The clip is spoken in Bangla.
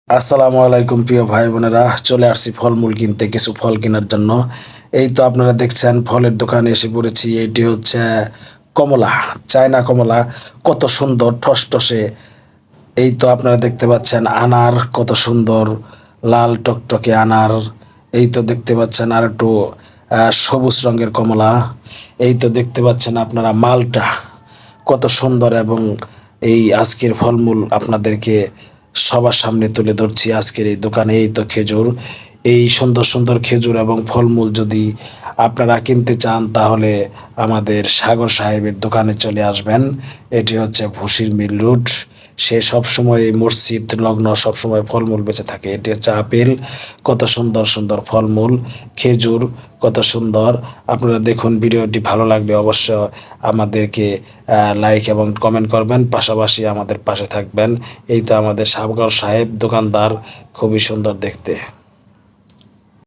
আসসালামু আলাইকুম প্রিয় ভাই বোনেরা, চলে আসছি ফলমূল কিনতে, কিছু ফল কেনার জন্য। এই তো আপনারা দেখছেন ফলের দোকানে এসে পড়েছি। এইটি হচ্ছে কমলা, চায়না কমলা। কত সুন্দর টসটসে। এই তো আপনারা দেখতে পাচ্ছেন আনার, কত সুন্দর লাল টকটকে আনার। এই তো দেখতে পাচ্ছেন আর একটু সবুজ রঙের কমলা। এই তো দেখতে পাচ্ছেন আপনারা মালটা, কত সুন্দর। এবং এই আজকের ফলমূল আপনাদেরকে সবার সামনে তুলে ধরছি আজকের এই দোকানে। এই তো খেজুর, এই সুন্দর সুন্দর খেজুর এবং ফলমূল যদি আপনারা কিনতে চান তাহলে আমাদের সাগর সাহেবের দোকানে চলে আসবেন। এটি হচ্ছে ভুসির মিল রোড। সে সবসময় এই মসজিদ লগ্ন সবসময় ফলমূল বেঁচে থাকে। এটি হচ্ছে আপেল, কত সুন্দর সুন্দর ফলমূল, খেজুর, কত সুন্দর। আপনারা দেখুন, ভিডিওটি ভালো লাগলে অবশ্য আমাদেরকে লাইক এবং কমেন্ট করবেন, পাশাপাশি আমাদের পাশে থাকবেন। এই তো আমাদের সাগর সাহেব দোকানদার, খুবই সুন্দর দেখতে।